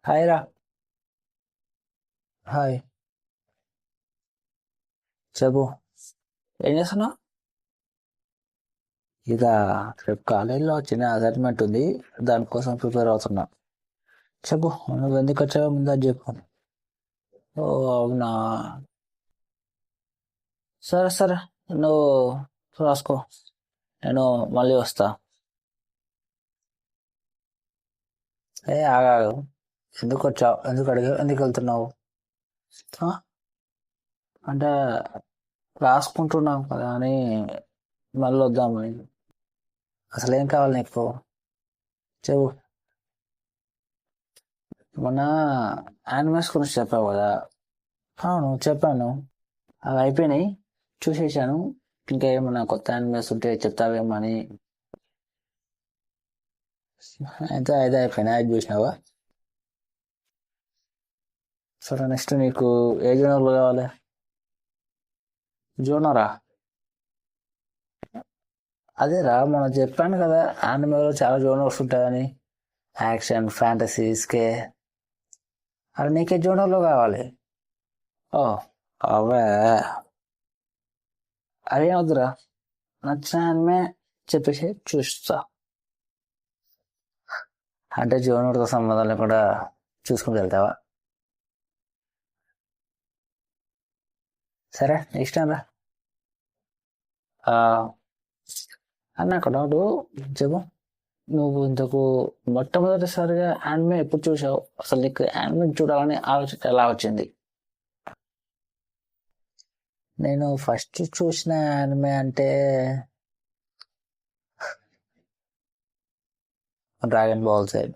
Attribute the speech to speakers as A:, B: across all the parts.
A: Hi రా. Hi. చెప్పు. ఏం చేస్తున్నావు? ఇక రేపు కాలేజీలో చిన్న అసైన్మెంట్ ఉంది. దానికోసం ప్రిపేర్ అవుతున్నా. చెప్పు, నువ్వు ఎందుకు వచ్చావో ముందు అది చెప్పు. ఓ, అవునా. సరే సరే, నువ్వు రాసుకో. నేను మళ్ళీ వస్తా. ఆగాగు. ఎందుకు వచ్చావు, ఎందుకు అడిగావు, ఎందుకు వెళ్తున్నావు? ఆ? అంటే రాసుకుంటున్నాం కదా అని మళ్ళీ వద్దామని. అసలు ఏం కావాలి నీకు? చెప్పు. మొన్న యానిమల్స్ గురించి చెప్పావు కదా. అవును, చెప్పాను. అవి అయిపోయినాయి, చూసేసాను. ఇంకా ఏమన్నా కొత్త యానిమల్స్ ఉంటే చెప్తావేమో అని. అయితే అయితే అయిపోయినాయి, అది చూసినావా? సరే, నెక్స్ట్ నీకు ఏ జోనర్లు కావాలి? జోనరా? అదేరా, మనం చెప్పాను కదా, యానిమల్ చాలా జోనర్స్ ఉంటాయని. యాక్షన్, ఫ్యాంటసీ, స్కే. అది నీకే జోనర్లో కావాలి? ఓ, అవే. అదేం వద్దురా, నచ్చిన యానిమే చెప్పేసి చూస్తా. అంటే జోనర్తో సంబంధం లేకుండా చూసుకుంటూ వెళ్తావా? సరే, ఇష్టం రా. ఆ, అని నాకు డౌట్. చెప్పు. నువ్వు ఇంతకు మొట్టమొదటిసారిగా యానిమే ఎప్పుడు చూసావు? అసలు నీకు యానిమే చూడాలని ఆలోచన ఎలా వచ్చింది? నేను ఫస్ట్ చూసిన యానిమే అంటే డ్రాగన్ బాల్ సైడ్.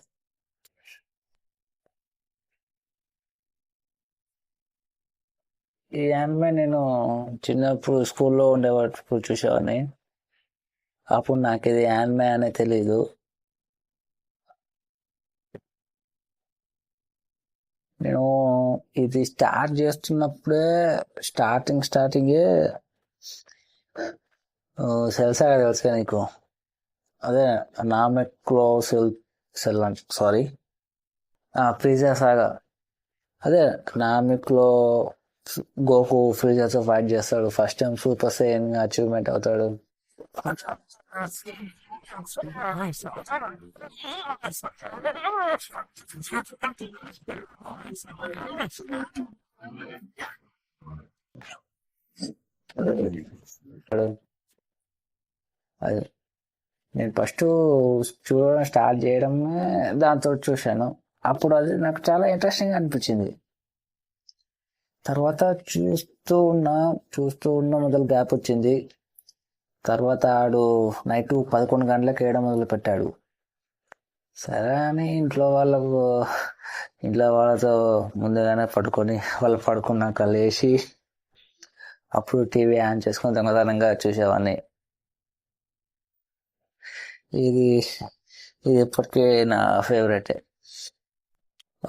A: ఈ యానిమే నేను చిన్నప్పుడు స్కూల్లో ఉండేటప్పుడు చూసేవాడిని. అప్పుడు నాకు ఇది యానిమే అనే తెలీదు. నేను ఇది స్టార్ట్ చేస్తున్నప్పుడే, స్టార్టింగే సెల్సా తెలుసుగా నీకు? అదే, నామెక్లో సెల్ అంటే సారీ, ఫ్రీజా సాగా. అదే, నామిక్లో గోకు ఫ్రీజర్తో ఫైట్ చేస్తాడు. First time super Saiyan achievement అవుతాడు. అది నేను ఫస్ట్ చూడడం స్టార్ట్ చేయడమే దాంతో చూశాను. అప్పుడు అది నాకు చాలా ఇంట్రెస్టింగ్ అనిపించింది. తర్వాత చూస్తూ ఉన్న మొదలు గ్యాప్ వచ్చింది. తర్వాత ఆడు నైట్ 11 గంటలకు వేయడం మొదలు పెట్టాడు. సరే అని ఇంట్లో వాళ్ళతో ముందుగానే పడుకొని, వాళ్ళు పడుకున్నాక లేచి అప్పుడు టీవీ ఆన్ చేసుకొని దొంగతనంగా చూసేవాడిని. ఇది ఇది ఇప్పటికీ నా favourite.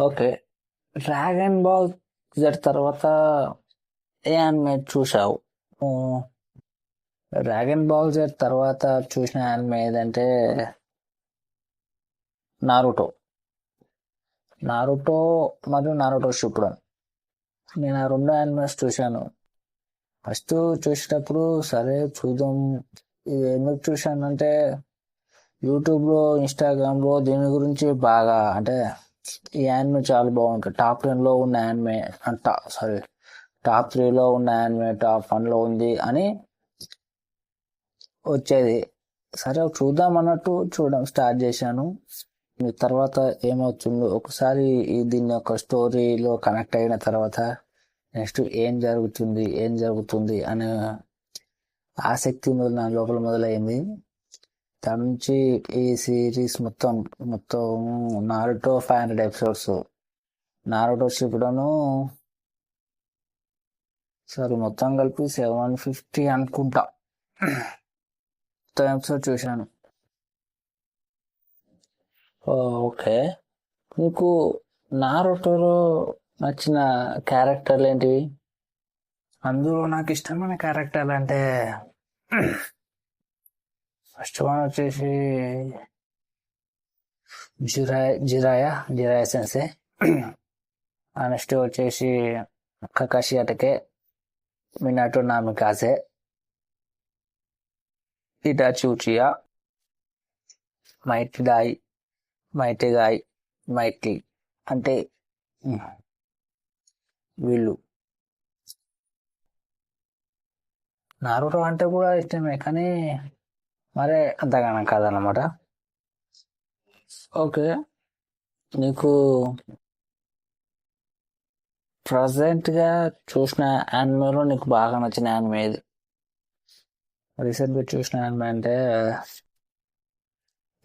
A: Okay, dragon ball Z తర్వాత ఏ యానిమే చూసావు? డ్రాగన్ బాల్ జెడ్ తర్వాత చూసిన యానిమే ఏదంటే నారుటో. నారుటో మరియు నారుటో షిప్పుడన్. నేను ఆ రెండు యానిమేస్ చూశాను. ఫస్ట్ చూసేటప్పుడు సరే చూద్దాం, ఇది ఎందుకు చూశానంటే యూట్యూబ్లో, ఇన్స్టాగ్రామ్లో దీని గురించి బాగా, అంటే ఈ యానిమే చాలా బాగుంటుంది, టాప్ 10లో ఉన్న యానిమే, సారీ, టాప్ 3లో ఉన్న యానిమే టాప్ 1లో ఉంది అని వచ్చేది. సరే చూద్దాం అన్నట్టు చూడడం స్టార్ట్ చేశాను. తర్వాత ఏమవుతుందో ఒకసారి దీని యొక్క స్టోరీలో కనెక్ట్ అయిన తర్వాత నెక్స్ట్ ఏం జరుగుతుంది అనే ఆసక్తి నా లోపల మొదలైంది. దాని నుంచి ఈ సిరీస్ మొత్తం నారుటో 500 ఎపిసోడ్స్. నారుటో షిప్పుడను సరే మొత్తం కలిపి 750 అనుకుంటా మొత్తం ఎపిసోడ్ చూశాను. ఓకే, నీకు నారుటోలో నచ్చిన క్యారెక్టర్లు ఏంటివి? అందులో నాకు ఇష్టమైన క్యారెక్టర్లు అంటే ఫస్ట్ వన్ వచ్చేసి జిరాయా సెన్సే. నెక్స్ట్ వచ్చేసి Kakashi Hatake, Minato Namikaze, Itachi Uchiha, Mighty Dai, Mighty Guy, Mighty అంటే వీళ్ళు. నారుతో అంటే కూడా ఇష్టమే కానీ మరే అంతగానం కాదనమాట. ఓకే, నీకు ప్రజెంట్గా చూసిన యానిమేలో నీకు బాగా నచ్చిన యానిమే ఏది? రీసెంట్గా చూసిన యానిమే అంటే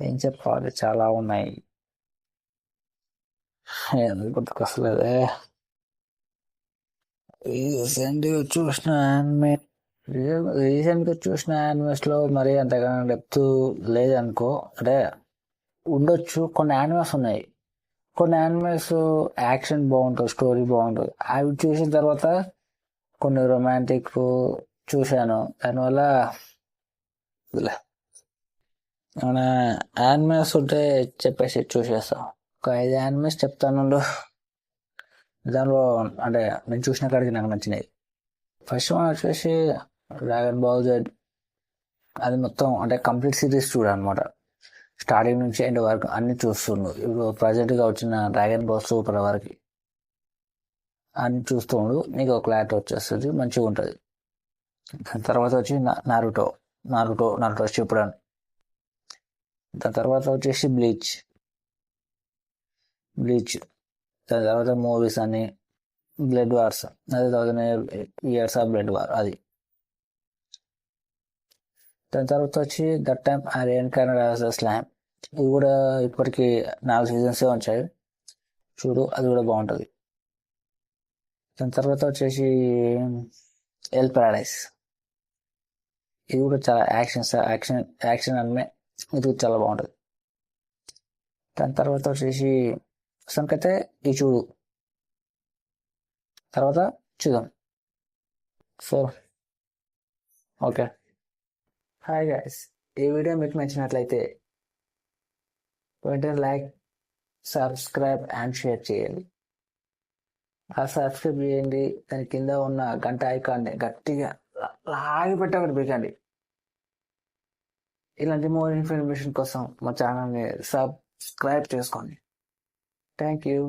A: ఏం చెప్పాలి, చాలా ఉన్నాయి. గుర్తుకొస్తలేదే. రీసెంట్గా చూసిన యానిమే రీసెంట్గా చూసిన యానిమేస్లో మరీ అంతగా డెప్త్ లేదనుకో. అంటే ఉండొచ్చు, కొన్ని యానిమేస్ ఉన్నాయి. కొన్ని యానిమేస్ యాక్షన్ బాగుంటుంది, స్టోరీ బాగుంటుంది. అవి చూసిన తర్వాత కొన్ని రొమాంటిక్ చూశాను. దానివల్ల మన యానిమేస్ ఉంటే చెప్పేసి చూసేస్తాం. ఒక 5 యానిమేస్ చెప్తాను. దానిలో అంటే నేను చూసిన కాడికి నాకు నచ్చినాయి. ఫస్ట్ వన్ వచ్చేసి డ్రాగన్ బాల్ జెడ్. అది మొత్తం అంటే కంప్లీట్ సిరీస్ చూడనమాట, స్టార్టింగ్ నుంచి ఎండ్ వరకు అన్ని చూస్తుండు. ఇప్పుడు ప్రజెంట్గా వచ్చిన డ్రాగన్ బాల్ సూపర్ వరకు అన్ని చూస్తుండు, నీకు ఒక క్లారిటీ వచ్చేస్తుంది, మంచిగా ఉంటుంది. దాని తర్వాత వచ్చి నారుటో నారుటో షిప్పుడన్. దాని తర్వాత వచ్చేసి బ్లీచ్. దాని తర్వాత మూవీస్ అన్ని బ్లడ్ వార్స్, అది 1000 years ఆఫ్ బ్లడ్ వార్ అది. దాని తర్వాత వచ్చి that time Aryan Canada slam. ఇది కూడా ఇప్పటికి 4 seasons వచ్చాయి, చూడు, అది కూడా బాగుంటుంది. దాని తర్వాత వచ్చేసి ఎల్ పారడైస్. ఇది కూడా చాలా యాక్షన్ అనిమే, ఇది కూడా చాలా బాగుంటుంది. దాని తర్వాత వచ్చేసి సంకతే ఈ చూడు, తర్వాత చూద్దాం. సో ఓకే, హాయ్ గైస్, ఈ వీడియో మీకు నచ్చినట్లయితే వెంటనే లైక్, సబ్స్క్రైబ్ అండ్ షేర్ చేయండి. ఆ సబ్స్క్రైబ్ చేయండి, దాని కింద ఉన్న గంట ఐకాన్ని గట్టిగా లాగి పెట్టి ఒకటి పెట్టండి. ఇలాంటి మోర్ ఇన్ఫర్మేషన్ కోసం మా ఛానల్ని సబ్స్క్రైబ్ చేసుకోండి. Thank you.